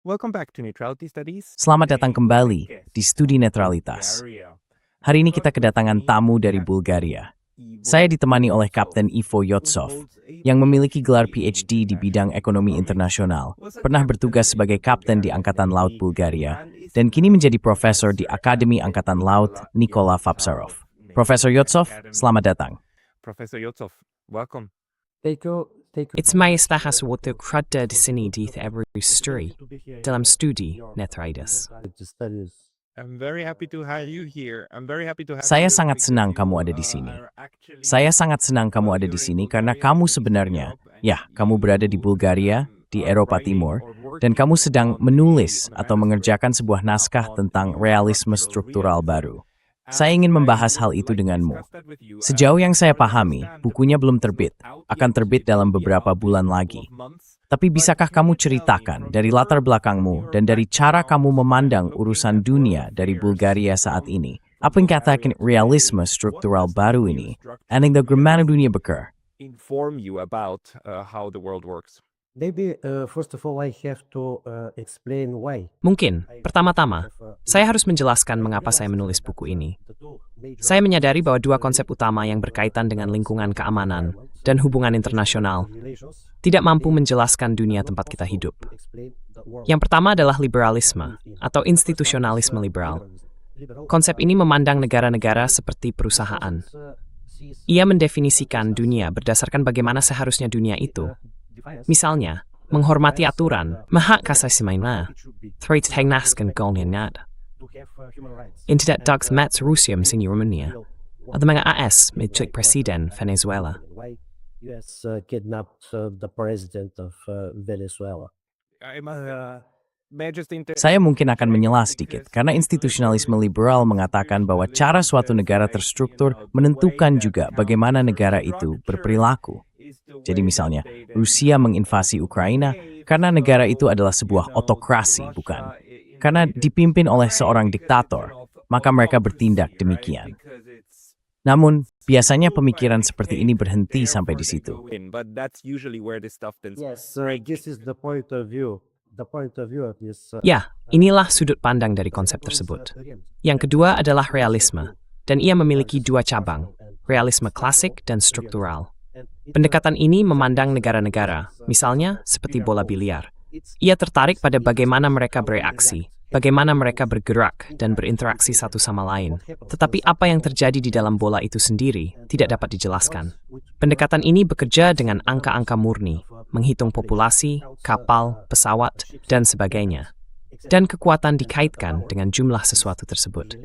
Welcome back to Neutrality Studies. Selamat datang kembali di Studi Netralitas. Hari ini kita kedatangan tamu dari Bulgaria. Saya ditemani oleh Kapten Ivo Yotsov, yang memiliki gelar PhD di bidang ekonomi internasional, pernah bertugas sebagai kapten di Angkatan Laut Bulgaria, dan kini menjadi profesor di Akademi Angkatan Laut Nikola Vaptsarov. Profesor Yotsov, selamat datang. Professor Yotsov, welcome. It's my istahas untuk kerja di sini di Every dalam studi netralitas. I'm very happy to have you here. Saya sangat senang kamu ada di sini. Saya sangat senang kamu ada di sini karena kamu sebenarnya, kamu berada di Bulgaria, di Eropa Timur, dan kamu sedang menulis atau mengerjakan sebuah naskah tentang realisme struktural baru. Saya ingin membahas hal itu denganmu. Sejauh yang saya pahami, bukunya belum terbit, akan terbit dalam beberapa bulan lagi. Tapi bisakah kamu ceritakan dari latar belakangmu dan dari cara kamu memandang urusan dunia dari Bulgaria saat ini? Apa yang katakan realisme struktural baru ini? Dan bagaimana dunia bekerja? Inform you about how the world works. Maybe first of all I have to explain why. Mungkin, pertama-tama, saya harus menjelaskan mengapa saya menulis buku ini. Saya menyadari bahwa dua konsep utama yang berkaitan dengan lingkungan keamanan dan hubungan internasional tidak mampu menjelaskan dunia tempat kita hidup. Yang pertama adalah liberalisme atau institusionalisme liberal. Konsep ini memandang negara-negara seperti perusahaan. Ia mendefinisikan dunia berdasarkan bagaimana seharusnya dunia itu. Misalnya, menghormati aturan, hak asasi manusia, terhadap golongan, tidak dapat mats Rusia mesin Rumania, atau mga AS menculik Presiden Venezuela. US kidnapped the president of Venezuela. Saya mungkin akan menyela sedikit, karena institusionalisme liberal mengatakan bahwa cara suatu negara terstruktur menentukan juga bagaimana negara itu berperilaku. Jadi misalnya, Rusia menginvasi Ukraina karena negara itu adalah sebuah otokrasi, bukan? Karena dipimpin oleh seorang diktator, maka mereka bertindak demikian. Namun, biasanya pemikiran seperti ini berhenti sampai di situ. Yes, this is the point of view. The point of view of this. Ya, inilah sudut pandang dari konsep tersebut. Yang kedua adalah realisme, dan ia memiliki dua cabang, realisme klasik dan struktural. Pendekatan ini memandang negara-negara, misalnya seperti bola biliar. Ia tertarik pada bagaimana mereka bereaksi, bagaimana mereka bergerak dan berinteraksi satu sama lain. Tetapi apa yang terjadi di dalam bola itu sendiri tidak dapat dijelaskan. Pendekatan ini bekerja dengan angka-angka murni, menghitung populasi, kapal, pesawat, dan sebagainya. Dan kekuatan dikaitkan dengan jumlah sesuatu tersebut.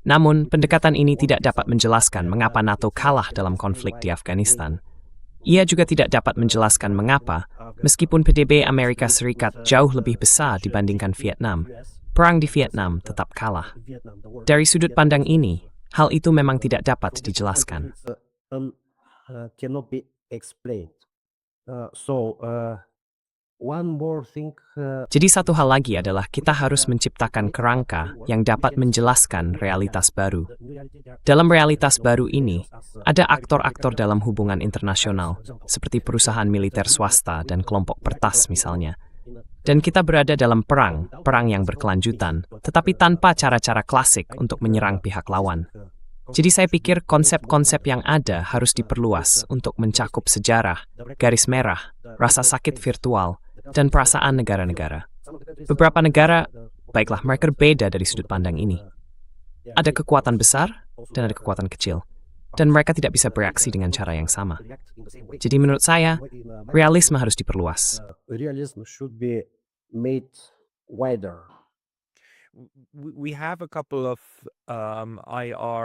Namun, pendekatan ini tidak dapat menjelaskan mengapa NATO kalah dalam konflik di Afghanistan. Ia juga tidak dapat menjelaskan mengapa, meskipun PDB Amerika Serikat jauh lebih besar dibandingkan Vietnam, perang di Vietnam tetap kalah. Dari sudut pandang ini, hal itu memang tidak dapat dijelaskan. Cannot be explained. One more thing. Jadi satu hal lagi adalah kita harus menciptakan kerangka yang dapat menjelaskan realitas baru. Dalam realitas baru ini, ada aktor-aktor dalam hubungan internasional, seperti perusahaan militer swasta dan kelompok pertas misalnya. Dan kita berada dalam perang yang berkelanjutan, tetapi tanpa cara-cara klasik untuk menyerang pihak lawan. Jadi saya pikir konsep-konsep yang ada harus diperluas untuk mencakup sejarah, garis merah, rasa sakit virtual, dan perasaan negara-negara. Beberapa negara, baiklah mereka berbeda dari sudut pandang ini. Ada kekuatan besar dan ada kekuatan kecil. Dan mereka tidak bisa bereaksi dengan cara yang sama. Jadi menurut saya, realisme harus diperluas. Realism should be made wider.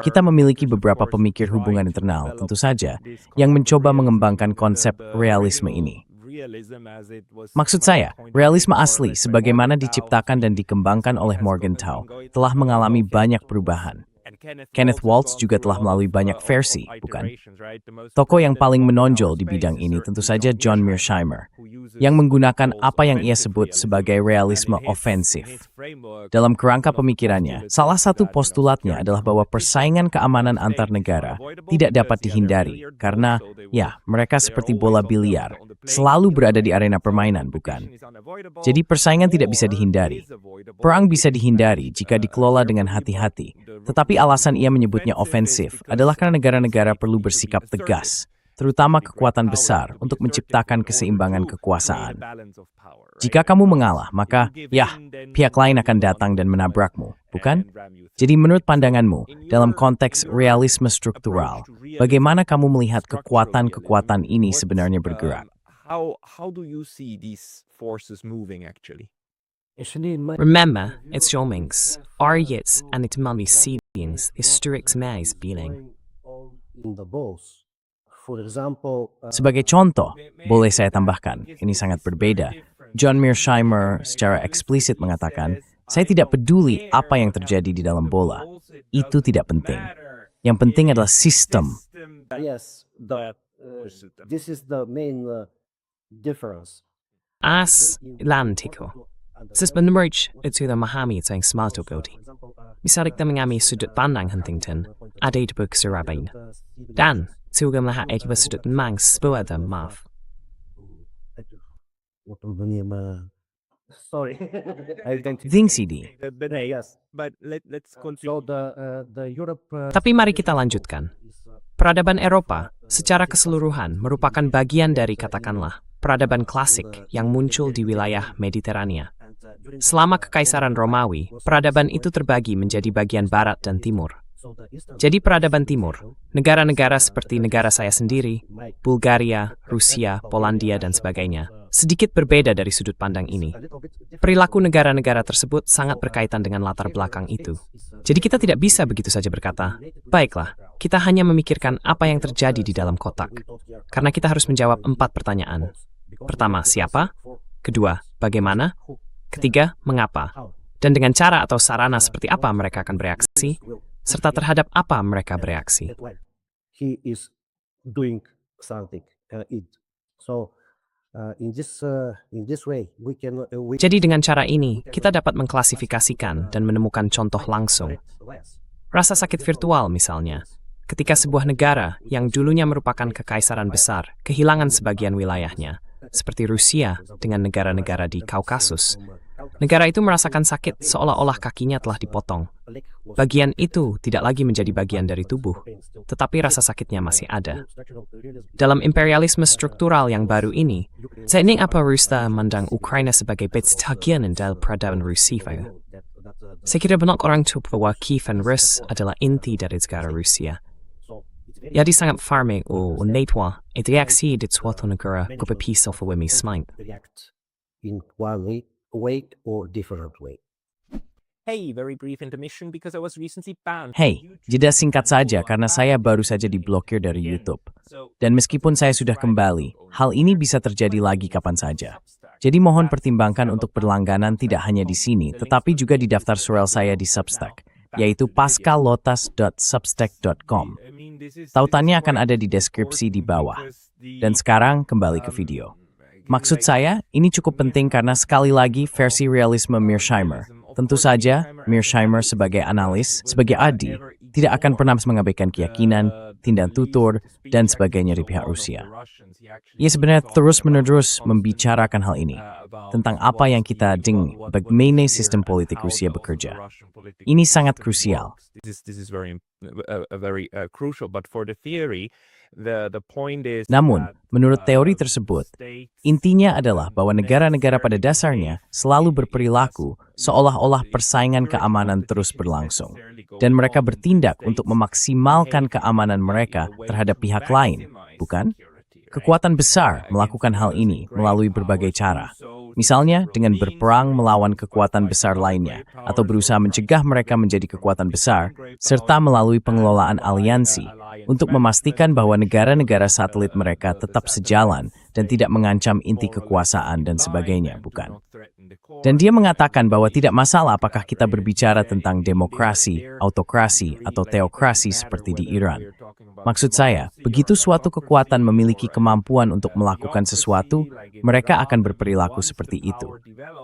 Kita memiliki beberapa pemikir hubungan internal, tentu saja, yang mencoba mengembangkan konsep realisme ini. Maksud saya, realisme asli sebagaimana diciptakan dan dikembangkan oleh Morgenthau telah mengalami banyak perubahan. Kenneth Waltz juga telah melalui banyak versi, bukan? Tokoh yang paling menonjol di bidang ini tentu saja John Mearsheimer, yang menggunakan apa yang ia sebut sebagai realisme ofensif. Dalam kerangka pemikirannya, salah satu postulatnya adalah bahwa persaingan keamanan antar negara tidak dapat dihindari, karena, ya, mereka seperti bola biliar, selalu berada di arena permainan, bukan? Jadi persaingan tidak bisa dihindari. Perang bisa dihindari jika dikelola dengan hati-hati, tetapi alasan ia menyebutnya ofensif adalah karena negara-negara perlu bersikap tegas, terutama kekuatan besar untuk menciptakan keseimbangan kekuasaan. Jika kamu mengalah, maka, ya, pihak lain akan datang dan menabrakmu, bukan? Jadi menurut pandanganmu, dalam konteks realisme struktural, bagaimana kamu melihat kekuatan-kekuatan ini sebenarnya bergerak? How do you see these forces moving actually? Actually, Remember, it's Jomings, Aryets, and it must be Syrians, historics mais being. in the balls. For example, Sebagai contoh, boleh saya tambahkan, ini sangat berbeda. John Mearsheimer secara eksplisit mengatakan, saya tidak peduli apa yang terjadi di dalam bola. Itu tidak penting. Yang penting adalah sistem. yes, this is the main difference. As Atlantico. Sebenarnya itu dah memahami yang smarto godi. Misalnya kita mengambil sudut pandang Huntington, ada di buku Surabaya. Dan, juga melihat akibat sudut pandang sebuah dan maaf. Sorry, I don't Think CD. yes. But let's continue. So the Europe. Tapi mari kita lanjutkan. Peradaban Eropa secara keseluruhan merupakan bagian dari katakanlah peradaban klasik yang muncul di wilayah Mediterania. Selama Kekaisaran Romawi, peradaban itu terbagi menjadi bagian barat dan timur. Jadi peradaban timur, negara-negara seperti negara saya sendiri, Bulgaria, Rusia, Polandia, dan sebagainya, sedikit berbeda dari sudut pandang ini. Perilaku negara-negara tersebut sangat berkaitan dengan latar belakang itu. Jadi kita tidak bisa begitu saja berkata, baiklah, kita hanya memikirkan apa yang terjadi di dalam kotak. Karena kita harus menjawab 4 pertanyaan. Pertama, siapa? Kedua, bagaimana? Ketiga, mengapa? Dan dengan cara atau sarana seperti apa mereka akan bereaksi? Serta terhadap apa mereka bereaksi. He is doing something. So in this way we can. Jadi dengan cara ini, kita dapat mengklasifikasikan dan menemukan contoh langsung. Rasa sakit virtual misalnya, ketika sebuah negara yang dulunya merupakan kekaisaran besar kehilangan sebagian wilayahnya, seperti Rusia dengan negara-negara di Kaukasus. Negara itu merasakan sakit seolah-olah kakinya telah dipotong. Bagian itu tidak lagi menjadi bagian dari tubuh, tetapi rasa sakitnya masih ada. Dalam imperialisme struktural yang baru ini, teknik apa Rusia memandang Ukraina sebagai bagian dari peradaban Rusia? Saya kira banyak orang tahu bahwa Kiev dan Rus adalah inti dari negara Rusia. Jadi sangat farming netwa reaksi di suatu negara kepada of a smite. In one way or different way. Hey, very brief intermission because I was recently banned. Hey, jeda singkat saja karena saya baru saja diblokir dari YouTube. Dan meskipun saya sudah kembali, hal ini bisa terjadi lagi kapan saja. Jadi mohon pertimbangkan untuk berlangganan tidak hanya di sini, tetapi juga di daftar surel saya di Substack, yaitu pascalotas.substack.com. Tautannya akan ada di deskripsi di bawah. Dan sekarang kembali ke video. Maksud saya, ini cukup penting karena sekali lagi versi realisme Mearsheimer. Tentu saja, Mearsheimer sebagai analis, sebagai adi, tidak akan pernah mengabaikan keyakinan, tindak tutur, dan sebagainya di pihak Rusia. Ia sebenarnya terus-menerus membicarakan hal ini, tentang apa yang kita dengar, bagaimana sistem politik Rusia bekerja. Ini sangat krusial. This is very crucial, but for the theory, the point is. Namun, menurut teori tersebut, intinya adalah bahwa negara-negara pada dasarnya selalu berperilaku seolah-olah persaingan keamanan terus berlangsung, dan mereka bertindak untuk memaksimalkan keamanan mereka terhadap pihak lain, bukan? Kekuatan besar melakukan hal ini melalui berbagai cara. Misalnya dengan berperang melawan kekuatan besar lainnya, atau berusaha mencegah mereka menjadi kekuatan besar, serta melalui pengelolaan aliansi, untuk memastikan bahwa negara-negara satelit mereka tetap sejalan dan tidak mengancam inti kekuasaan dan sebagainya, bukan? Dan dia mengatakan bahwa tidak masalah apakah kita berbicara tentang demokrasi, autokrasi, atau teokrasi seperti di Iran. Maksud saya, begitu suatu kekuatan memiliki kemampuan untuk melakukan sesuatu, mereka akan berperilaku seperti itu.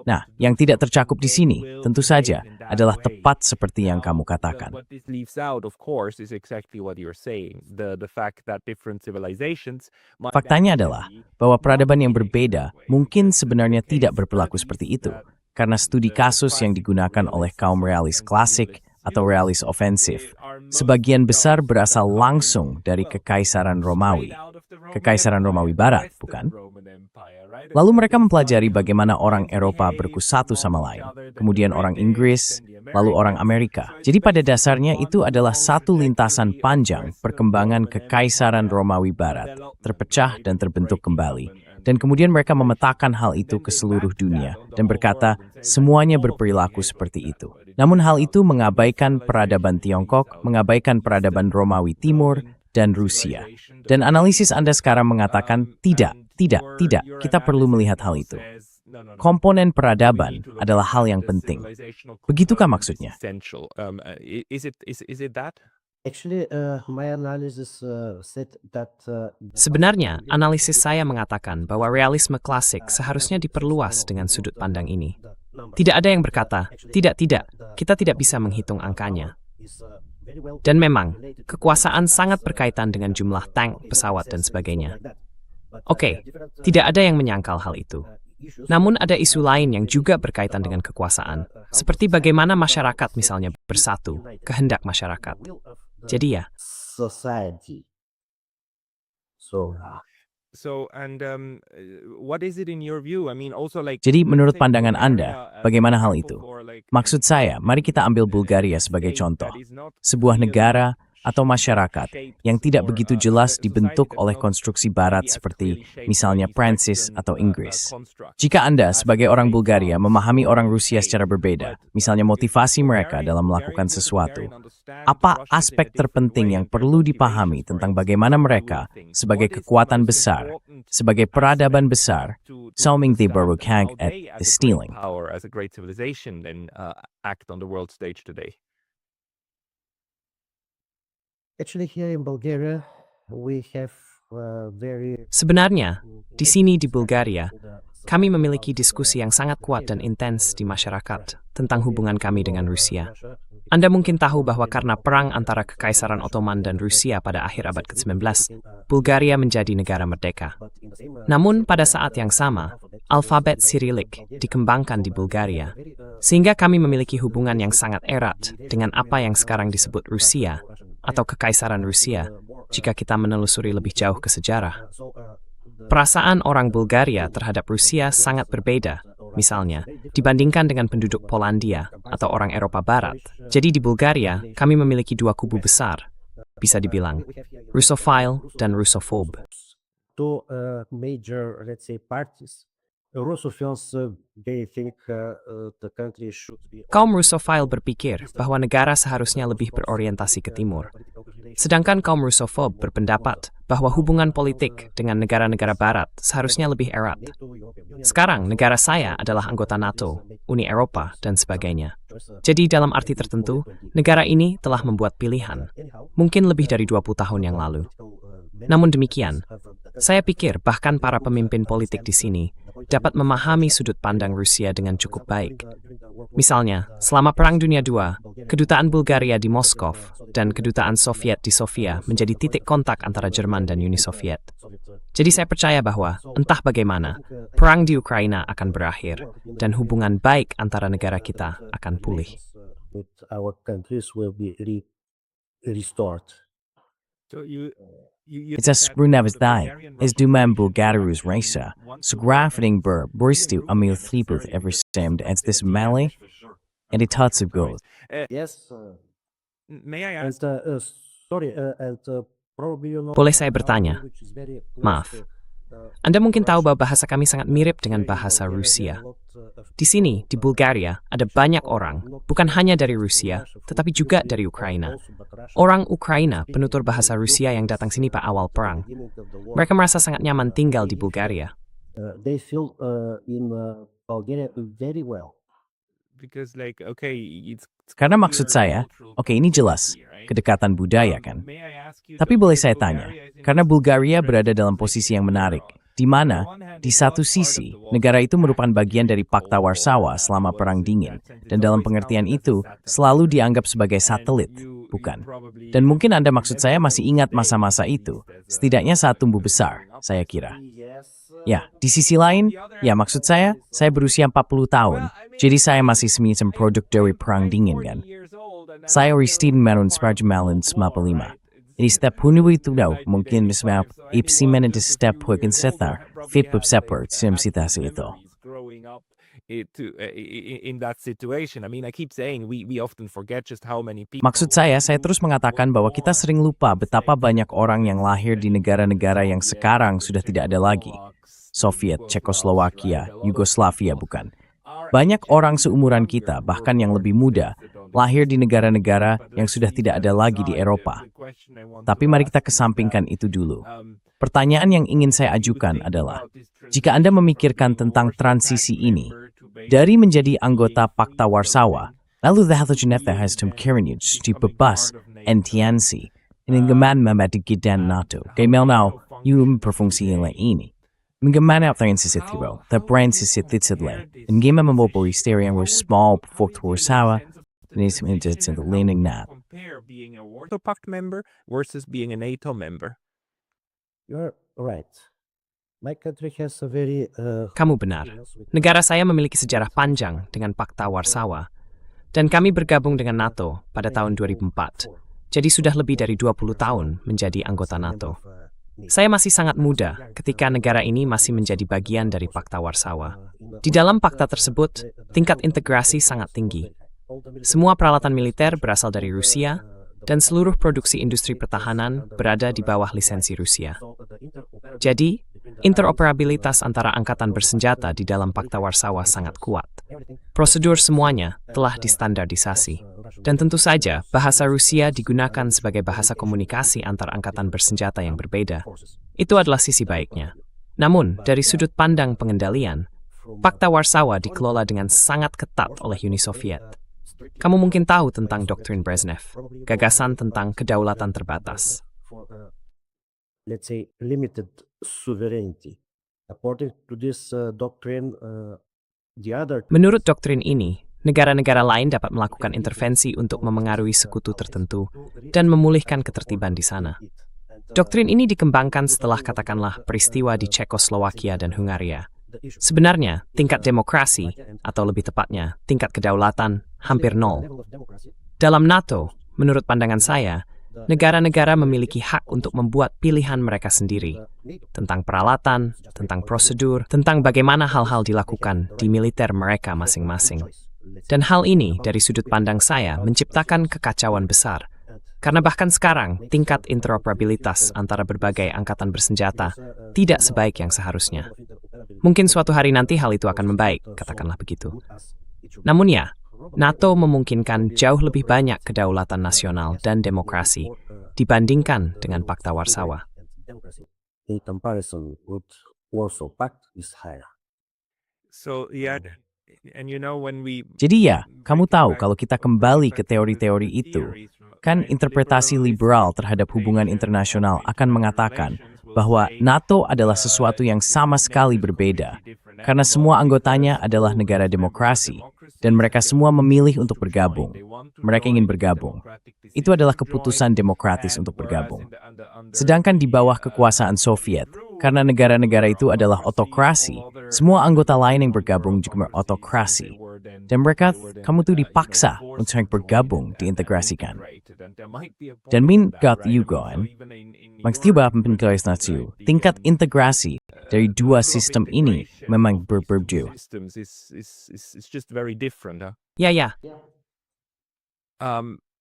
Nah, yang tidak tercakup di sini, tentu saja, adalah tepat seperti yang kamu katakan. Faktanya adalah bahwa peradaban yang berbeda mungkin sebenarnya tidak berperilaku seperti itu, karena studi kasus yang digunakan oleh kaum realis klasik atau realis ofensif, sebagian besar berasal langsung dari Kekaisaran Romawi Barat, bukan? Lalu mereka mempelajari bagaimana orang Eropa berkusatu sama lain, kemudian orang Inggris, lalu orang Amerika. Jadi pada dasarnya itu adalah satu lintasan panjang perkembangan Kekaisaran Romawi Barat, terpecah dan terbentuk kembali. Dan kemudian mereka memetakan hal itu ke seluruh dunia dan berkata semuanya berperilaku seperti itu. Namun hal itu mengabaikan peradaban Tiongkok, mengabaikan peradaban Romawi Timur, dan Rusia. Dan analisis Anda sekarang mengatakan tidak, kita perlu melihat hal itu. Komponen peradaban adalah hal yang penting. Begitukah maksudnya? Actually, my analysis said that Sebenarnya, analisis saya mengatakan bahwa realisme klasik seharusnya diperluas dengan sudut pandang ini. Tidak ada yang berkata, tidak, kita tidak bisa menghitung angkanya. Dan memang, kekuasaan sangat berkaitan dengan jumlah tank, pesawat, dan sebagainya. Oke, tidak ada yang menyangkal hal itu. Namun ada isu lain yang juga berkaitan dengan kekuasaan, seperti bagaimana masyarakat misalnya bersatu, kehendak masyarakat. Jadi ya, society. So, Jadi menurut pandangan Anda, bagaimana hal itu? Maksud saya, mari kita ambil Bulgaria sebagai contoh. Sebuah negara atau masyarakat yang tidak begitu jelas dibentuk oleh konstruksi barat seperti misalnya Prancis atau Inggris. Jika Anda sebagai orang Bulgaria memahami orang Rusia secara berbeda, misalnya motivasi mereka dalam melakukan sesuatu, apa aspek terpenting yang perlu dipahami tentang bagaimana mereka sebagai kekuatan besar, sebagai peradaban besar, Soming the Barukhang at the stealing? actually, here in Bulgaria, we have very. sebenarnya, di sini di Bulgaria, kami memiliki diskusi yang sangat kuat dan intens di masyarakat tentang hubungan kami dengan Rusia. Anda mungkin tahu bahwa karena perang antara Kekaisaran Ottoman dan Rusia pada akhir abad ke-19, Bulgaria menjadi negara merdeka. Namun pada saat yang sama, alfabet Cyrillic dikembangkan di Bulgaria, sehingga kami memiliki hubungan yang sangat erat dengan apa yang sekarang disebut Rusia atau Kekaisaran Rusia, jika kita menelusuri lebih jauh ke sejarah. Perasaan orang Bulgaria terhadap Rusia sangat berbeda, misalnya, dibandingkan dengan penduduk Polandia atau orang Eropa Barat. Jadi di Bulgaria, kami memiliki dua kubu besar, bisa dibilang, Russophile dan Russophobe. Two major, let's say, parties. Russophiles, they think the country should be. Kaum Russophile berpikir bahwa negara seharusnya lebih berorientasi ke timur. Sedangkan kaum Russophobe berpendapat bahwa hubungan politik dengan negara-negara barat seharusnya lebih erat. Sekarang negara saya adalah anggota NATO, Uni Eropa, dan sebagainya. Jadi dalam arti tertentu, negara ini telah membuat pilihan, mungkin lebih dari 20 tahun yang lalu. Namun demikian, saya pikir bahkan para pemimpin politik di sini dapat memahami sudut pandang Rusia dengan cukup baik. Misalnya, selama Perang Dunia II, kedutaan Bulgaria di Moskow dan kedutaan Soviet di Sofia menjadi titik kontak antara Jerman dan Uni Soviet. Jadi saya percaya bahwa, entah bagaimana, perang di Ukraina akan berakhir dan hubungan baik antara negara kita akan pulih. With our countries will be restored. It's a scrunavizдай, is duman Bulgarus resa, sgrafting buristu amil thlibuth every semed as this mali, and it huts of gold. Yes. May I And ask? sorry, and probably you know. Boleh saya bertanya? which is very close Maaf. to Anda mungkin tahu bahwa bahasa kami sangat mirip dengan bahasa Rusia. Di sini, di Bulgaria, ada banyak orang, bukan hanya dari Rusia, tetapi juga dari Ukraina. Orang Ukraina, penutur bahasa Rusia yang datang sini pada awal perang. Mereka merasa sangat nyaman tinggal di Bulgaria. They feel in Bulgaria very well. Because like okay, Karena maksud saya, oke ini jelas, kedekatan budaya kan. Tapi boleh saya tanya, karena Bulgaria berada dalam posisi yang menarik, di mana di satu sisi negara itu merupakan bagian dari Pakta Warsawa selama Perang Dingin, dan dalam pengertian itu selalu dianggap sebagai satelit, bukan? Dan mungkin Anda maksud saya masih ingat masa-masa itu, setidaknya saat tumbuh besar, saya kira. Ya, di sisi lain, ya maksud saya berusia 40 tahun, jadi saya masih semacam produk dari Perang Dingin kan. Saya Ristin Merun Sparjamalin 95. Jadi setiap hunu itu mungkin misalnya ipsimen itu setiap hukin setar, fit bersepar, simsitasi itu. In that situation, I mean, I keep saying we often forget just how many people. Maksud saya terus mengatakan bahwa kita sering lupa betapa banyak orang yang lahir di negara-negara yang sekarang sudah tidak ada lagi. Soviet, Cekoslowakia, Yugoslavia bukan. Banyak orang seumuran kita, bahkan yang lebih muda, lahir di negara-negara yang sudah tidak ada lagi di Eropa. Tapi mari kita kesampingkan itu dulu. Pertanyaan yang ingin saya ajukan adalah, jika Anda memikirkan tentang transisi ini, dari menjadi anggota Pakta Warsawa, lalu Halogeneta has Kirinic di bebas NTNC, dengan memadigidan NATO, gamal now, yung berfungsi yang ini. Mengemana tayo sa sitiro, the brand sa sititsidle, and game memobori stereo were small Pakta Warsawa, and is minted in the leaning nat. Compare being a Warsaw Pact member versus being a NATO member. You're right. My country has a very Kamu benar. Negara saya memiliki sejarah panjang dengan Pakta Warsawa, dan kami bergabung dengan NATO pada tahun 2004. Jadi sudah lebih dari 20 tahun menjadi anggota NATO. Saya masih sangat muda ketika negara ini masih menjadi bagian dari Pakta Warsawa. Di dalam pakta tersebut, tingkat integrasi sangat tinggi. Semua peralatan militer berasal dari Rusia, dan seluruh produksi industri pertahanan berada di bawah lisensi Rusia. Jadi, interoperabilitas antara angkatan bersenjata di dalam Pakta Warsawa sangat kuat. Prosedur semuanya telah distandardisasi. Dan tentu saja, bahasa Rusia digunakan sebagai bahasa komunikasi antar angkatan bersenjata yang berbeda. Itu adalah sisi baiknya. Namun, dari sudut pandang pengendalian, Pakta Warsawa dikelola dengan sangat ketat oleh Uni Soviet. Kamu mungkin tahu tentang doktrin Brezhnev, gagasan tentang kedaulatan terbatas. let's say, limited sovereignty. According to this doctrine, the other... Menurut doktrin ini, negara-negara lain dapat melakukan intervensi untuk memengaruhi sekutu tertentu dan memulihkan ketertiban di sana. Doktrin ini dikembangkan setelah katakanlah peristiwa di Cekoslowakia dan Hungaria. Sebenarnya, tingkat demokrasi, atau lebih tepatnya, tingkat kedaulatan, hampir nol. Dalam NATO, menurut pandangan saya, negara-negara memiliki hak untuk membuat pilihan mereka sendiri tentang peralatan, tentang prosedur, tentang bagaimana hal-hal dilakukan di militer mereka masing-masing. Dan hal ini, dari sudut pandang saya, menciptakan kekacauan besar. Karena bahkan sekarang, tingkat interoperabilitas antara berbagai angkatan bersenjata tidak sebaik yang seharusnya. Mungkin suatu hari nanti hal itu akan membaik, katakanlah begitu. Namun ya, NATO memungkinkan jauh lebih banyak kedaulatan nasional dan demokrasi dibandingkan dengan Pakta Warsawa. In comparison with Warsaw Pact is higher. So yeah, and you know when we Jadi ya, kamu tahu kalau kita kembali ke teori-teori itu, kan interpretasi liberal terhadap hubungan internasional akan mengatakan bahwa NATO adalah sesuatu yang sama sekali berbeda, karena semua anggotanya adalah negara demokrasi, dan mereka semua memilih untuk bergabung. Mereka ingin bergabung. Itu adalah keputusan demokratis untuk bergabung. Sedangkan di bawah kekuasaan Soviet, karena negara-negara itu adalah otokrasi, semua anggota lain yang bergabung juga berotokrasi. Dan mereka, kamu tuh dipaksa untuk bergabung, diintegrasikan. Dan mingat Yugoan, maksudnya pentingnya nasiu, tingkat integrasi dari dua sistem ini memang berbeda. systems is just very different. Huh? Ya.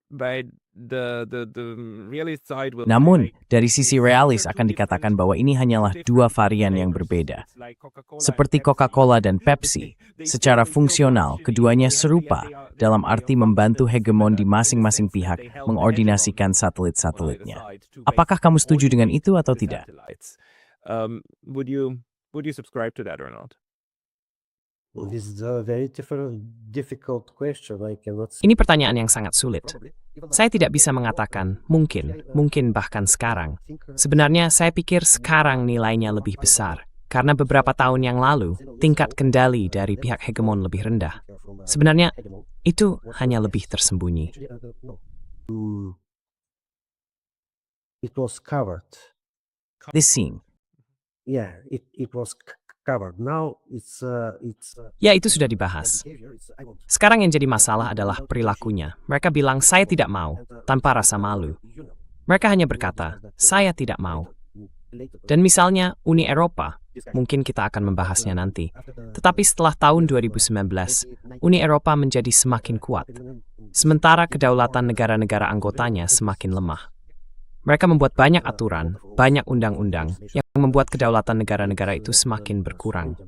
but the realist side will Namun, say, dari sisi realis akan dikatakan bahwa ini hanyalah dua varian yang berbeda. Seperti Coca-Cola dan Pepsi, secara fungsional keduanya serupa dalam arti membantu hegemon di masing-masing pihak mengordinasikan satelit-satelitnya. Apakah kamu setuju dengan itu atau tidak? Would you subscribe to that or not? This is a very difficult question. I cannot say. Ini pertanyaan yang sangat sulit. Saya tidak bisa mengatakan mungkin bahkan sekarang. Sebenarnya saya pikir sekarang nilainya lebih besar, karena beberapa tahun yang lalu tingkat kendali dari pihak hegemon lebih rendah. Sebenarnya itu hanya lebih tersembunyi. It was covered. This scene. Yeah, it was covered. Now it's Ya, itu sudah dibahas. Sekarang yang jadi masalah adalah perilakunya. Mereka bilang, saya tidak mau, tanpa rasa malu. Mereka hanya berkata, saya tidak mau. Dan misalnya Uni Eropa, mungkin kita akan membahasnya nanti. Tetapi setelah tahun 2019, Uni Eropa menjadi semakin kuat, sementara kedaulatan negara-negara anggotanya semakin lemah. Mereka membuat banyak aturan, banyak undang-undang yang membuat kedaulatan negara-negara itu semakin berkurang.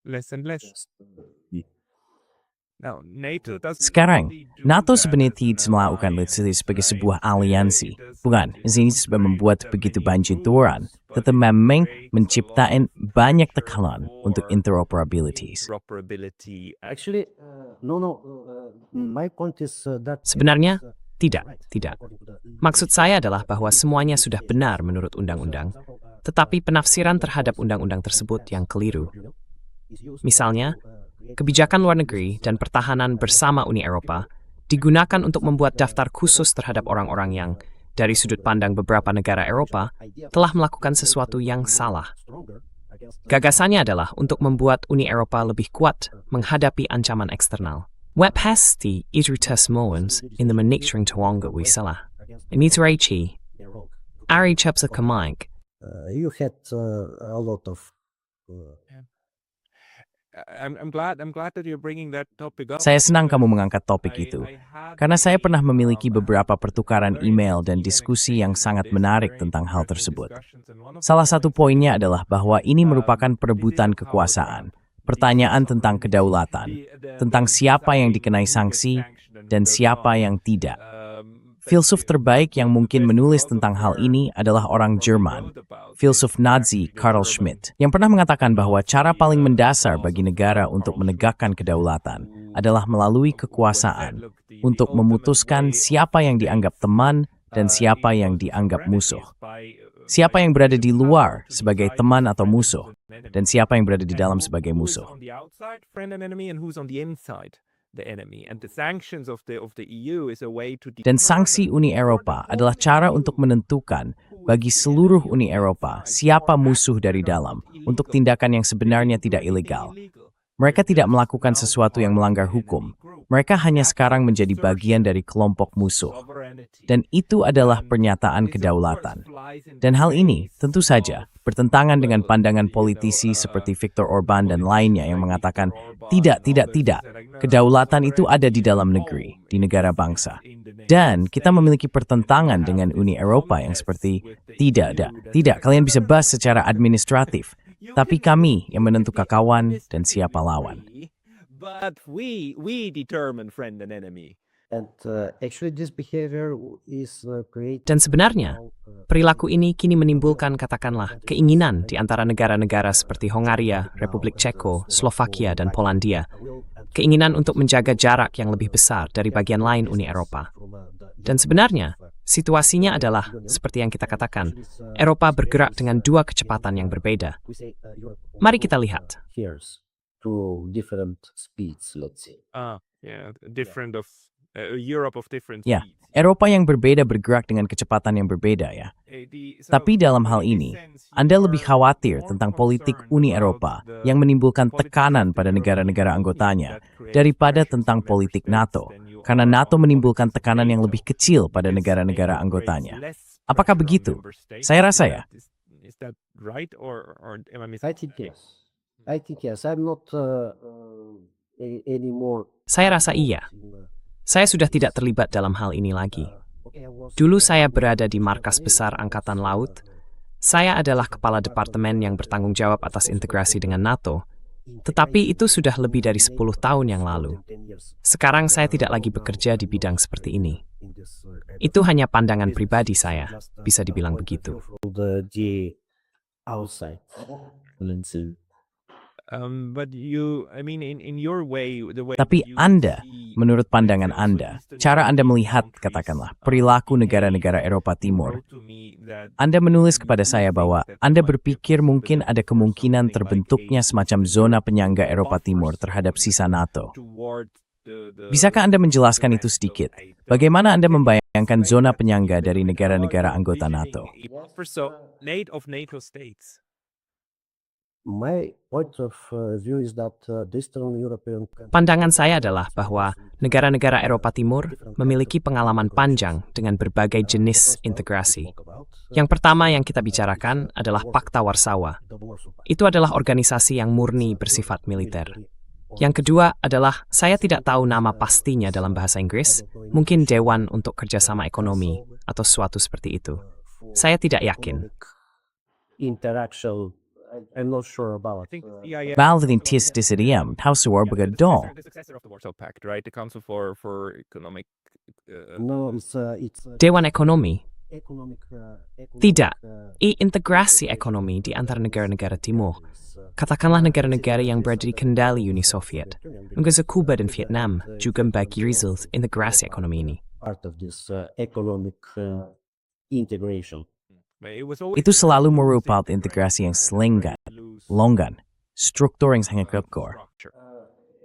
Less and less. Now, NATO doesn't Sekarang, only do NATO that sebenarnya as tidak an melakukan alliance, sebagai right? sebuah It aliansi. does Bukan, ini sebab membuat begitu banyak aturan, tetapi memang menciptakan banyak tekanan untuk interoperabilities. interoperability. actually no. My point is that Sebenarnya, tidak. Maksud saya adalah bahwa semuanya sudah benar menurut undang-undang, tetapi penafsiran terhadap undang-undang tersebut yang keliru. Misalnya, kebijakan luar negeri dan pertahanan bersama Uni Eropa digunakan untuk membuat daftar khusus terhadap orang-orang yang, dari sudut pandang beberapa negara Eropa, telah melakukan sesuatu yang salah. Gagasannya adalah untuk membuat Uni Eropa lebih kuat menghadapi ancaman eksternal. Webhasti itu tesmoens in the menitering tawanga wisala. Ini tereichi, Ari chapsa kamaik. You had a lot of I'm glad that you're bringing that topic up. Saya senang kamu mengangkat topik itu, karena saya pernah memiliki beberapa pertukaran email dan diskusi yang sangat menarik tentang hal tersebut. Salah satu poinnya adalah bahwa ini merupakan perebutan kekuasaan, pertanyaan tentang kedaulatan, tentang siapa yang dikenai sanksi dan siapa yang tidak. Filsuf terbaik yang mungkin menulis tentang hal ini adalah orang Jerman, filsuf Nazi Carl Schmitt, yang pernah mengatakan bahwa cara paling mendasar bagi negara untuk menegakkan kedaulatan adalah melalui kekuasaan, untuk memutuskan siapa yang dianggap teman dan siapa yang dianggap musuh. Siapa yang berada di luar sebagai teman atau musuh, dan siapa yang berada di dalam sebagai musuh. Dan sanksi Uni Eropa adalah cara untuk menentukan bagi seluruh Uni Eropa siapa musuh dari dalam untuk tindakan yang sebenarnya tidak ilegal. Mereka tidak melakukan sesuatu yang melanggar hukum. Mereka hanya sekarang menjadi bagian dari kelompok musuh. Dan itu adalah pernyataan kedaulatan. Dan hal ini, tentu saja, bertentangan dengan pandangan politisi seperti Viktor Orban dan lainnya yang mengatakan, tidak, kedaulatan itu ada di dalam negeri, di negara bangsa. Dan kita memiliki pertentangan dengan Uni Eropa yang seperti, tidak, kalian bisa bahas secara administratif, tapi kami yang menentukan kawan dan siapa lawan. But we determine friend and enemy. and actually this behavior is creating Dan sebenarnya, perilaku ini kini menimbulkan katakanlah keinginan di antara negara-negara seperti Hongaria, Republik Ceko, Slovakia, dan Polandia. Keinginan untuk menjaga jarak yang lebih besar dari bagian lain Uni Eropa. Dan sebenarnya, situasinya adalah, seperti yang kita katakan, Eropa bergerak dengan dua kecepatan yang berbeda. Mari kita lihat. to different speeds, let's say. Different of Europe of different Ya, speeds. Eropa yang berbeda bergerak dengan kecepatan yang berbeda ya. Tapi dalam hal ini, Anda lebih khawatir tentang politik Uni Eropa yang menimbulkan tekanan pada negara-negara anggotanya daripada tentang politik NATO, karena NATO menimbulkan tekanan yang lebih kecil pada negara-negara anggotanya. Apakah begitu? Saya rasa ya. Is that right or am I I think yes. I'm not anymore. Saya rasa iya. Saya sudah tidak terlibat dalam hal ini lagi. Dulu saya berada di markas besar Angkatan Laut. Saya adalah kepala departemen yang bertanggung jawab atas integrasi dengan NATO. Tetapi itu sudah lebih dari 10 tahun yang lalu. Sekarang saya tidak lagi bekerja di bidang seperti ini. Itu hanya pandangan pribadi saya, bisa dibilang begitu. But you, I mean, in your way, the way Tapi you Anda, see menurut pandangan Anda, cara Anda melihat, katakanlah, perilaku negara-negara Eropa Timur, wrote to me that Anda menulis kepada saya bahwa Anda berpikir mungkin ada kemungkinan terbentuknya semacam zona penyangga Eropa Timur terhadap sisa NATO. toward Bisakah Anda menjelaskan itu sedikit? Bagaimana Anda membayangkan zona penyangga dari negara-negara anggota NATO? NATO states. My point of view is that the Eastern European countries Pandangan saya adalah bahwa negara-negara Eropa Timur memiliki pengalaman panjang dengan berbagai jenis integrasi. Yang pertama yang kita bicarakan adalah Pakta Warsawa. Itu adalah organisasi yang murni bersifat militer. Yang kedua adalah, saya tidak tahu nama pastinya dalam bahasa Inggris, mungkin Dewan untuk Kerjasama Ekonomi, atau sesuatu seperti itu. Saya tidak yakin. interaction. I'm not sure about. Valving tis disiriam, hausuar begadol. The successor of the Warsaw Pact, right? The Council for Economic. No, it's Dewan Ekonomi, economic. tidak. Integrasi ekonomi di antara negara-negara Timur. Katakanlah negara-negara yang berada di kendali Uni Soviet. Negara Kuba dan Vietnam juga membagi result integrasi ekonomi ini. Part of this economic integration. Itu selalu merupakan integrasi yang selenggan, longgan, struktur yang sangat kekor.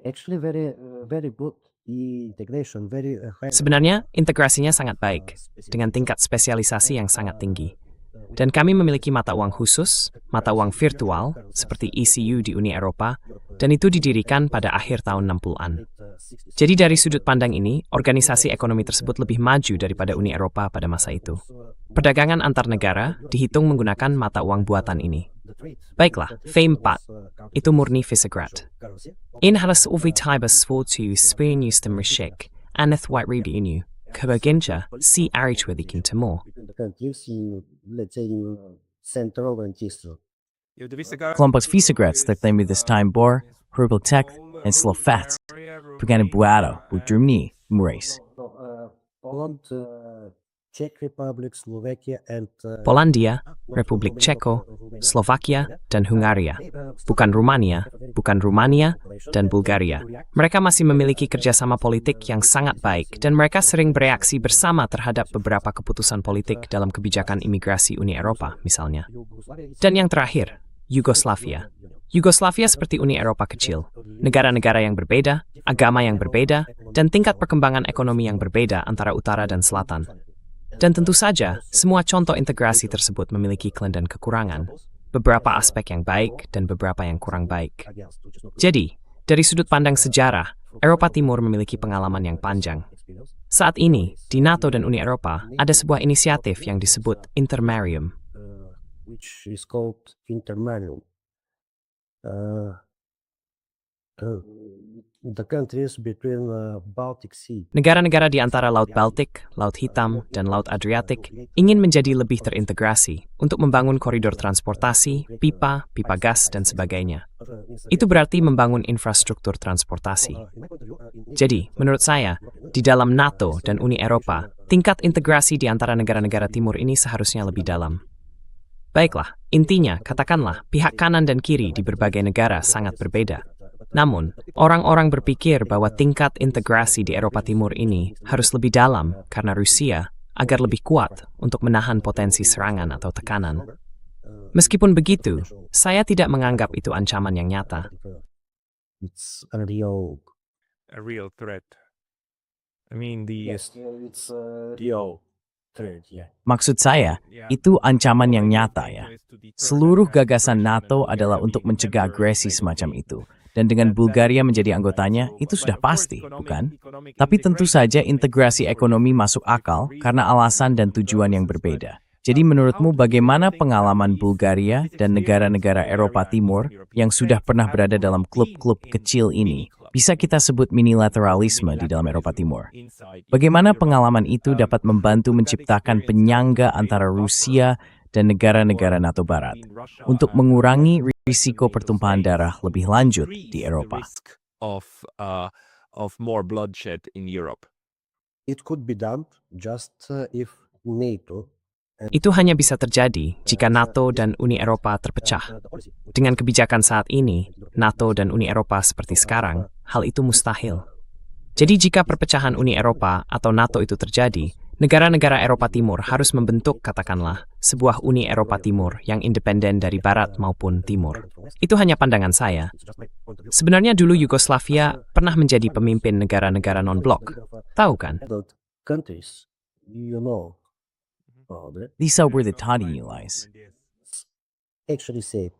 Actually, very good integration. Very high. Sebenarnya, integrasinya sangat baik, dengan tingkat spesialisasi yang sangat tinggi. Dan kami memiliki mata uang khusus, mata uang virtual, seperti ECU di Uni Eropa, dan itu didirikan pada akhir tahun 60-an. Jadi dari sudut pandang ini, organisasi ekonomi tersebut lebih maju daripada Uni Eropa pada masa itu. Perdagangan antar negara dihitung menggunakan mata uang buatan ini. Baiklah, V4, itu murni Visegrad. In halas uvitibus fortu spirinistum rishik, aneth white rebi inu, kebaginja, si aritwithikin Timor. The countries in, let's say, in Central and Eastern. Kelompok Visegrad tertemu this time bor, Hrubeltek, and Slovak, Paganabuado, Budrumni, Murais. Poland, Czech Republic, Slovakia, and Polandia, Republik Ceko, Slovakia, dan Hungaria. Bukan Rumania, dan Bulgaria. Mereka masih memiliki kerjasama politik yang sangat baik dan mereka sering bereaksi bersama terhadap beberapa keputusan politik dalam kebijakan imigrasi Uni Eropa, misalnya. Dan yang terakhir, Yugoslavia. Yugoslavia seperti Uni Eropa kecil. Negara-negara yang berbeda, agama yang berbeda, dan tingkat perkembangan ekonomi yang berbeda antara utara dan selatan. Dan tentu saja, semua contoh integrasi tersebut memiliki kelebihan dan kekurangan, beberapa aspek yang baik dan beberapa yang kurang baik. Jadi, dari sudut pandang sejarah, Eropa Timur memiliki pengalaman yang panjang. Saat ini, di NATO dan Uni Eropa, ada sebuah inisiatif yang disebut Intermarium. which is called Intermarium. The countries between Baltic Sea. Negara-negara di antara Laut Baltik, Laut Hitam, dan Laut Adriatik ingin menjadi lebih terintegrasi untuk membangun koridor transportasi, pipa gas, dan sebagainya. Itu berarti membangun infrastruktur transportasi. Jadi, menurut saya, di dalam NATO dan Uni Eropa, tingkat integrasi di antara negara-negara timur ini seharusnya lebih dalam. Baiklah, intinya, katakanlah, pihak kanan dan kiri di berbagai negara sangat berbeda. Namun, orang-orang berpikir bahwa tingkat integrasi di Eropa Timur ini harus lebih dalam karena Rusia agar lebih kuat untuk menahan potensi serangan atau tekanan. Meskipun begitu, saya tidak menganggap itu ancaman yang nyata. It's a real. A real threat. I mean, It's a real threat. Yeah. Maksud saya, itu ancaman yang nyata ya. Seluruh gagasan NATO adalah untuk mencegah agresi semacam itu. Dan dengan Bulgaria menjadi anggotanya, itu sudah pasti, bukan? Tapi tentu saja integrasi ekonomi masuk akal karena alasan dan tujuan yang berbeda. Jadi menurutmu bagaimana pengalaman Bulgaria dan negara-negara Eropa Timur yang sudah pernah berada dalam klub-klub kecil ini Bisa kita sebut minilateralisme di dalam Eropa Timur. Bagaimana pengalaman itu dapat membantu menciptakan penyangga antara Rusia dan negara-negara NATO Barat untuk mengurangi risiko pertumpahan darah lebih lanjut di Eropa. Of more bloodshed in Europe. It could be done just if NATO Itu hanya bisa terjadi jika NATO dan Uni Eropa terpecah. Dengan kebijakan saat ini, NATO dan Uni Eropa seperti sekarang, hal itu mustahil. Jadi jika perpecahan Uni Eropa atau NATO itu terjadi, negara-negara Eropa Timur harus membentuk, katakanlah, sebuah Uni Eropa Timur yang independen dari Barat maupun Timur. Itu hanya pandangan saya. Sebenarnya dulu Yugoslavia pernah menjadi pemimpin negara-negara non-blok. Tahu kan? countries, These were the tadi nilais. actually say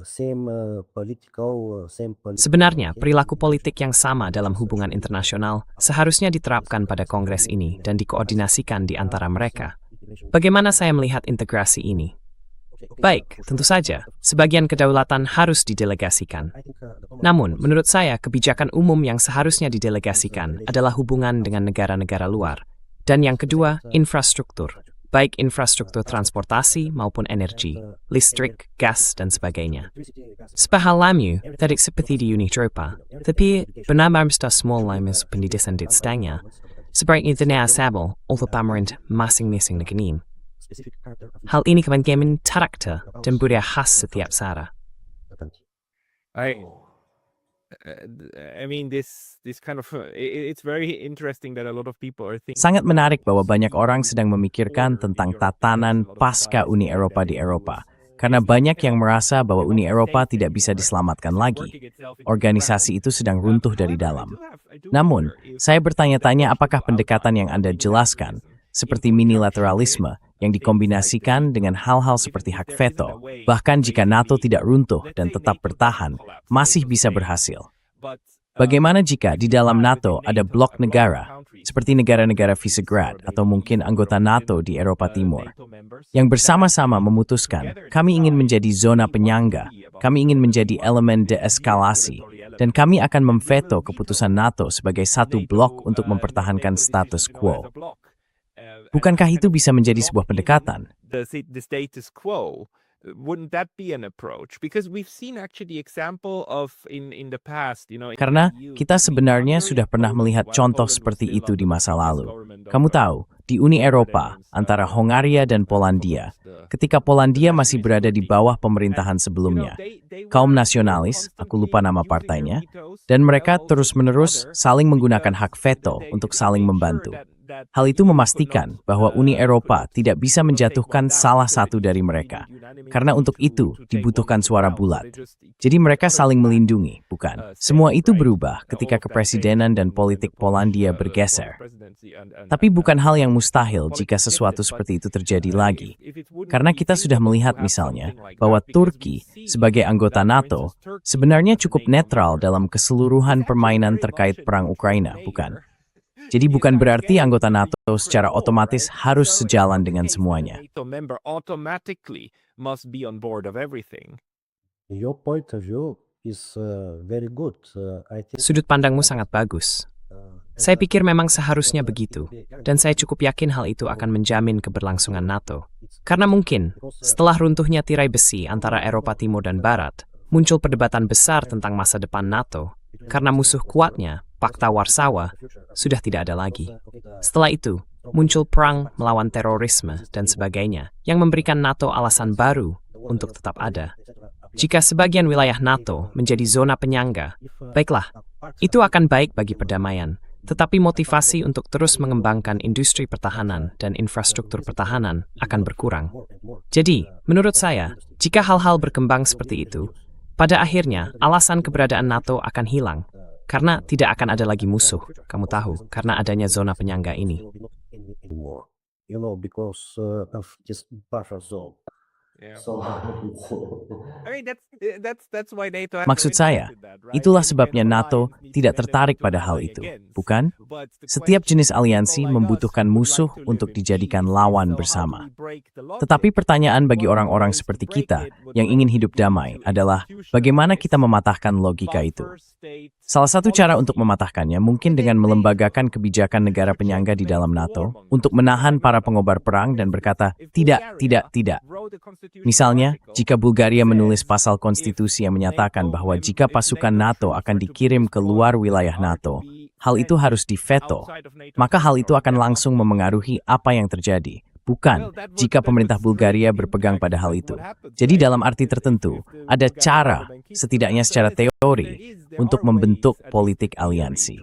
same political, same Sebenarnya, perilaku politik yang sama dalam hubungan internasional seharusnya diterapkan pada Kongres ini dan dikoordinasikan di antara mereka. Bagaimana saya melihat integrasi ini? Baik, tentu saja, sebagian kedaulatan harus didelegasikan. Namun, menurut saya, kebijakan umum yang seharusnya didelegasikan adalah hubungan dengan negara-negara luar. Dan yang kedua, infrastruktur. Baik infrastruktur transportasi maupun energi, listrik, gas, dan sebagainya. Sepahalamnya, tidak seperti di Uni Eropa, tapi benar-benar small limes pendidikan di setengah, sebaiknya tidak sabel oleh pemerintah masing-masing negara. Hal ini kemudian karakter dan budaya khas setiap negara. I mean, this kind of it's very interesting that a lot of people are thinking. Sangat menarik bahwa banyak orang sedang memikirkan tentang tatanan pasca Uni Eropa di Eropa. Karena banyak yang merasa bahwa Uni Eropa tidak bisa diselamatkan lagi. Organisasi itu sedang runtuh dari dalam. Namun, saya bertanya-tanya apakah pendekatan yang Anda jelaskan, seperti minilateralisme, yang dikombinasikan dengan hal-hal seperti hak veto, bahkan jika NATO tidak runtuh dan tetap bertahan, masih bisa berhasil. Bagaimana jika di dalam NATO ada blok negara, seperti negara-negara Visegrad atau mungkin anggota NATO di Eropa Timur, yang bersama-sama memutuskan, kami ingin menjadi zona penyangga, kami ingin menjadi elemen deeskalasi, dan kami akan memveto keputusan NATO sebagai satu blok untuk mempertahankan status quo. Bukankah itu bisa menjadi sebuah pendekatan? The status quo, wouldn't that be an approach? Because we've seen actually example of in the past, Karena kita sebenarnya sudah pernah melihat contoh seperti itu di masa lalu. Kamu tahu, di Uni Eropa, antara Hongaria dan Polandia, ketika Polandia masih berada di bawah pemerintahan sebelumnya, kaum nasionalis, aku lupa nama partainya, dan mereka terus-menerus saling menggunakan hak veto untuk saling membantu. Hal itu memastikan bahwa Uni Eropa tidak bisa menjatuhkan salah satu dari mereka, karena untuk itu dibutuhkan suara bulat. Jadi mereka saling melindungi, bukan? Semua itu berubah ketika kepresidenan dan politik Polandia bergeser. Tapi bukan hal yang mustahil jika sesuatu seperti itu terjadi lagi. Karena kita sudah melihat misalnya bahwa Turki sebagai anggota NATO sebenarnya cukup netral dalam keseluruhan permainan terkait perang Ukraina, bukan? Jadi bukan berarti anggota NATO secara otomatis harus sejalan dengan semuanya. Your point of view is very good. I think Sudut pandangmu sangat bagus. Saya pikir memang seharusnya begitu, dan saya cukup yakin hal itu akan menjamin keberlangsungan NATO. Karena mungkin, setelah runtuhnya tirai besi antara Eropa Timur dan Barat, muncul perdebatan besar tentang masa depan NATO, karena musuh kuatnya, Pakta Warsawa, sudah tidak ada lagi. Setelah itu, muncul perang melawan terorisme dan sebagainya, yang memberikan NATO alasan baru untuk tetap ada. Jika sebagian wilayah NATO menjadi zona penyangga, baiklah, itu akan baik bagi perdamaian, tetapi motivasi untuk terus mengembangkan industri pertahanan dan infrastruktur pertahanan akan berkurang. Jadi, menurut saya, jika hal-hal berkembang seperti itu, pada akhirnya alasan keberadaan NATO akan hilang, karena tidak akan ada lagi musuh, kamu tahu, karena adanya zona penyangga ini. because of this buffer zone. So I mean, that's why NATO. Maksud saya, itulah sebabnya NATO tidak tertarik pada hal itu, bukan? Setiap jenis aliansi membutuhkan musuh untuk dijadikan lawan bersama. Tetapi pertanyaan bagi orang-orang seperti kita yang ingin hidup damai adalah bagaimana kita mematahkan logika itu. Salah satu cara untuk mematahkannya mungkin dengan melembagakan kebijakan negara penyangga di dalam NATO untuk menahan para pengobar perang dan berkata, tidak, tidak, tidak. Misalnya, jika Bulgaria menulis pasal konstitusi yang menyatakan bahwa jika pasukan NATO akan dikirim ke luar wilayah NATO, hal itu harus diveto, maka hal itu akan langsung memengaruhi apa yang terjadi. Bukan jika pemerintah Bulgaria berpegang pada hal itu. Jadi dalam arti tertentu, ada cara, setidaknya secara teori, untuk membentuk politik aliansi.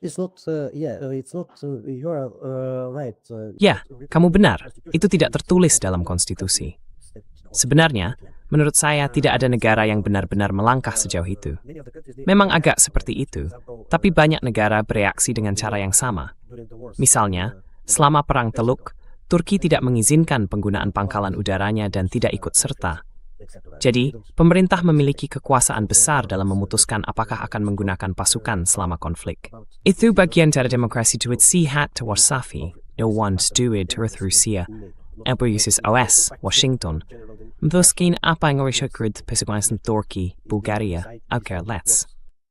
It's not, it's not, you're right. Ya, kamu benar. Itu tidak tertulis dalam konstitusi. Sebenarnya, menurut saya tidak ada negara yang benar-benar melangkah sejauh itu. Memang agak seperti itu, tapi banyak negara bereaksi dengan cara yang sama. Misalnya, selama Perang Teluk, Turki tidak mengizinkan penggunaan pangkalan udaranya dan tidak ikut serta. Jadi, pemerintah memiliki kekuasaan besar dalam memutuskan apakah akan menggunakan pasukan selama konflik. Itu bagian dari demokrasi duit sihat to Warsafi, no one's duit with Rusia. Uses OS, Washington. Memutuskan apa yang harus dilakukan pasukan Turki, Bulgaria, okay, let's.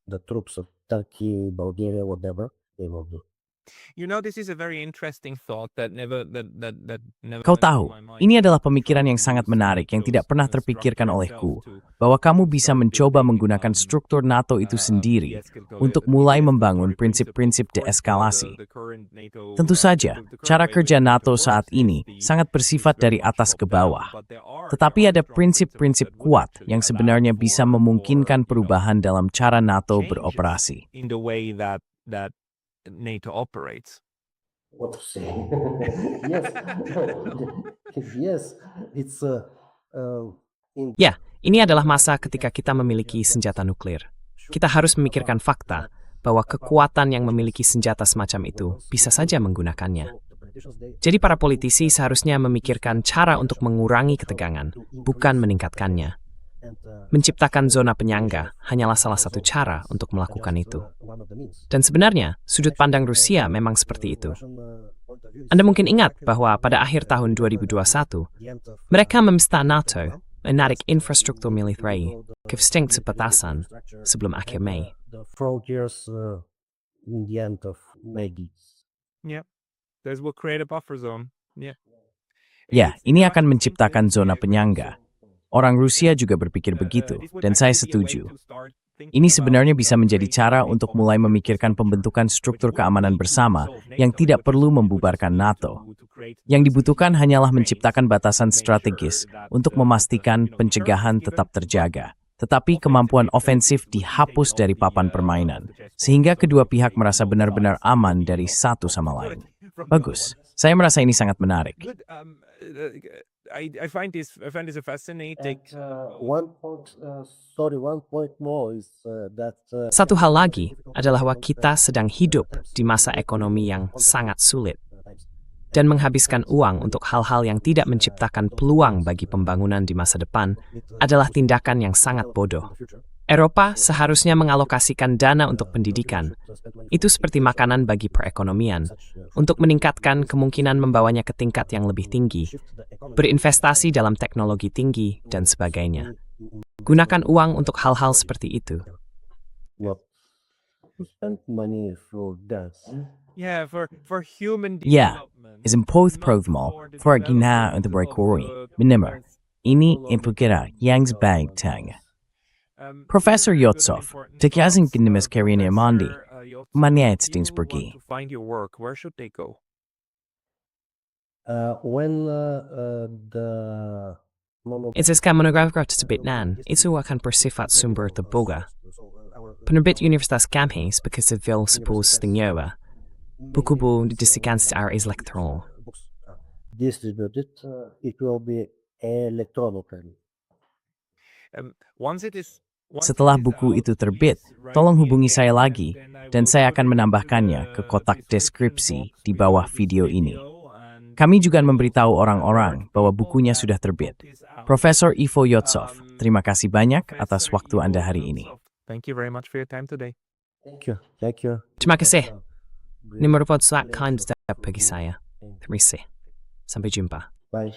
The troops of Turkey, Bulgaria, whatever, they will do. You know, this is a very interesting thought that never Kau tahu, ini adalah pemikiran yang sangat menarik yang tidak pernah terpikirkan olehku, bahwa kamu bisa mencoba menggunakan struktur NATO itu sendiri untuk mulai membangun prinsip-prinsip deeskalasi. Tentu saja, cara kerja NATO saat ini sangat bersifat dari atas ke bawah. Tetapi ada prinsip-prinsip kuat yang sebenarnya bisa memungkinkan perubahan dalam cara NATO beroperasi. in the way that NATO operates. What to say? Yes, yes, it's in Ya, ini adalah masa ketika kita memiliki senjata nuklir. Kita harus memikirkan fakta bahwa kekuatan yang memiliki senjata semacam itu bisa saja menggunakannya. Jadi para politisi seharusnya memikirkan cara untuk mengurangi ketegangan, bukan meningkatkannya. Menciptakan zona penyangga hanyalah salah satu cara untuk melakukan itu. Dan sebenarnya, sudut pandang Rusia memang seperti itu. Anda mungkin ingat bahwa pada akhir tahun 2021, mereka meminta NATO menarik infrastruktur militer ke distinct batasan sebelum akhir Mei. the frontiers in the end of May. Yeah, this will create a buffer zone. Yeah. Ya, ini akan menciptakan zona penyangga. Orang Rusia juga berpikir begitu, dan saya setuju. Ini sebenarnya bisa menjadi cara untuk mulai memikirkan pembentukan struktur keamanan bersama yang tidak perlu membubarkan NATO. Yang dibutuhkan hanyalah menciptakan batasan strategis untuk memastikan pencegahan tetap terjaga. Tetapi kemampuan ofensif dihapus dari papan permainan, sehingga kedua pihak merasa benar-benar aman dari satu sama lain. Bagus, saya merasa ini sangat menarik. Good. I find this fascinating. One point more is that Satu hal lagi adalah bahwa kita sedang hidup di masa ekonomi yang sangat sulit dan menghabiskan uang untuk hal-hal yang tidak menciptakan peluang bagi pembangunan di masa depan adalah tindakan yang sangat bodoh. Eropa seharusnya mengalokasikan dana untuk pendidikan. Itu seperti makanan bagi perekonomian, untuk meningkatkan kemungkinan membawanya ke tingkat yang lebih tinggi, berinvestasi dalam teknologi tinggi, dan sebagainya. Gunakan uang untuk hal-hal seperti itu. what to spend money for that. Yeah, for human Ya, development. is impoth prothmal for gina untuk berkori, minimum. Ini impukira yangs bag tang. Professor Yotsov, tekiazin ginimis karine mandi, maniat Stinsburgi. To find your work, where should they go? When the moment Isis monografika terbitnan, itu akan bersifat sumber terbuka. Penerbit Universitas Kamhis bekas civil sepuluh Stingewa. Buku-buku didisikan secara elektronik. distributed, it will be electronically. Once it is Setelah buku itu terbit, tolong hubungi saya lagi, dan saya akan menambahkannya ke kotak deskripsi di bawah video ini. Kami juga memberitahu orang-orang bahwa bukunya sudah terbit. Profesor Ivo Yotsov, terima kasih banyak atas waktu Anda hari ini. Thank you very much for your time today. Thank you. Thank you. Terima kasih. Ini merupakan suatu kind step bagi saya. Terima kasih. Sampai jumpa. Bye.